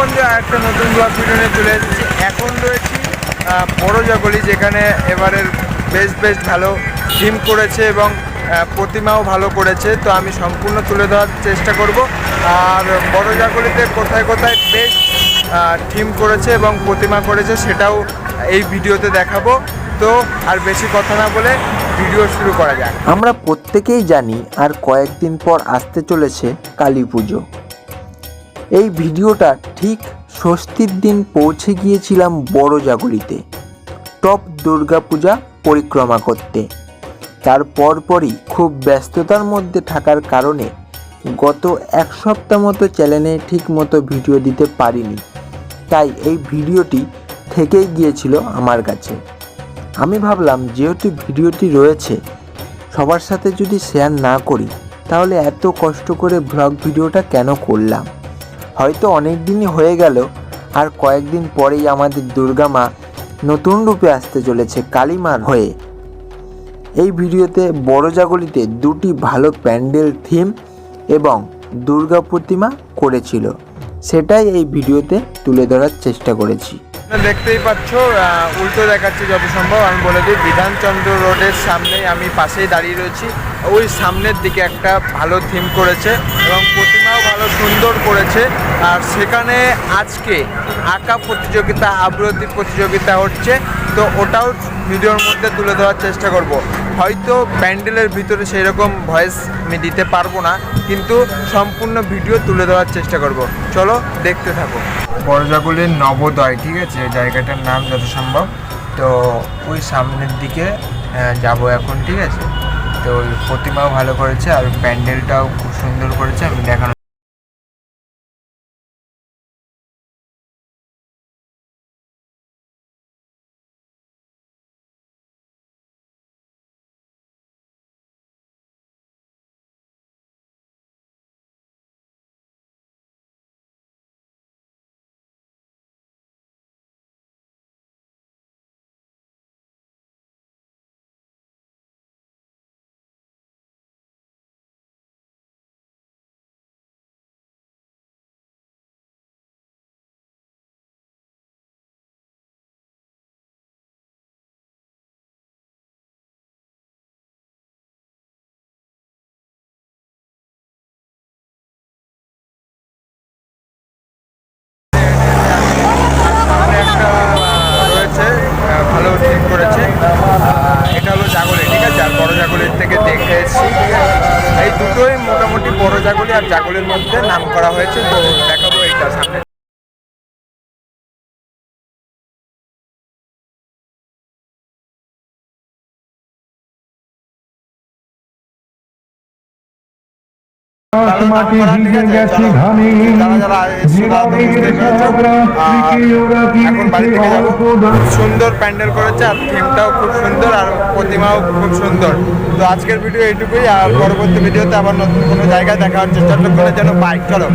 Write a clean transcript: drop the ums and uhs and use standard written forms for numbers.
বন্ধু, একটা নতুন ব্লগ ভিডিও নিয়ে চলে এসেছি। এখন রয়েছি বড়জাগলি, যেখানে এবারের বেশ ভালো থিম করেছে এবং প্রতিমাও ভালো করেছে। তো আমি সম্পূর্ণ তুলে ধরার চেষ্টা করব। আর বড়জাগলিতে কোথায় কোথায় বেশ থিম করেছে এবং প্রতিমা করেছে সেটাও এই ভিডিওতে দেখাবো। তো আর বেশি কথা না বলে ভিডিও শুরু করা যাক। আমরা প্রত্যেকেই জানি আর কয়েকদিন পর আসতে চলেছে কালী পুজো। এই ভিডিওটা ঠিক ষষ্ঠীর দিন পৌঁছে গিয়েছিলাম বড়জাগলিতে টপ দুর্গাপূজা পরিক্রমা করতে। তার পরপরই খুব ব্যস্ততার মধ্যে থাকার কারণে গত এক সপ্তাহ মতো চ্যানেলে ঠিক মতো ভিডিও দিতে পারিনি। তাই এই ভিডিওটি থেকেই গিয়েছিল আমার কাছে। আমি ভাবলাম যেহেতু ভিডিওটি রয়েছে, সবার সাথে যদি শেয়ার না করি তাহলে এত কষ্ট করে ব্লগ ভিডিওটা কেন করলাম। হয়তো অনেক দিনই হয়ে গেল, আর কয়েকদিন পরেই আমাদের দুর্গা মা নতুন রূপে আসতে চলেছে কালী মার হয়ে। এই ভিডিওতে বড়জাগলিতে দুটি ভালো প্যান্ডেল থিম এবং দুর্গা প্রতিমা করেছিল, সেটাই এই ভিডিওতে তুলে ধরার চেষ্টা করেছি। দেখতেই পাচ্ছ, উল্টো দেখাচ্ছি যত সম্ভব। আমি বলে দিই, বিধানচন্দ্র রোডের সামনে আমি পাশেই দাঁড়িয়ে রয়েছি। ওই সামনের দিকে একটা ভালো থিম করেছে এবং প্রতিমাও ভালো সুন্দর করেছে। আর সেখানে আজকে আঁকা প্রতিযোগিতা, আবৃত্তি প্রতিযোগিতা হচ্ছে। তো ওটাও ভিডিওর মধ্যে তুলে ধরার চেষ্টা করব। হয়তো প্যান্ডেলের ভিতরে সেই রকম ভয়েস আমি দিতে পারবো না, কিন্তু সম্পূর্ণ ভিডিও তুলে ধরার চেষ্টা করব। চলো দেখতে থাকো। বড়জাগলির নবোদয়, ঠিক আছে, জায়গাটার নাম যত সম্ভব। তো ওই সামনের দিকে যাব এখন, ঠিক আছে। তো ওই প্রতিমাও ভালো করেছে আর প্যান্ডেলটাও খুব সুন্দর করেছে। আমি দেখানো ভালো থিম করেছে। এটা হলো জাগলি, ঠিক আছে। আর বড়জাগলির থেকে দেখে এসেছি, এই দুটোই মোটামুটি বড়জাগলি আর জাগলির মধ্যে নাম করা হয়েছে। তো দেখাবো এইটা সামনে। এখন বাড়ি থেকে যাবো। সুন্দর প্যান্ডেল করেছে আর থিমটাও খুব সুন্দর আর প্রতিমাও খুব সুন্দর। তো আজকের ভিডিও এইটুকুই, আর পরবর্তী ভিডিওতে আবার নতুন কোনো জায়গায় দেখা হচ্ছে। চট্টগ্রামে যেন পাই। চলো।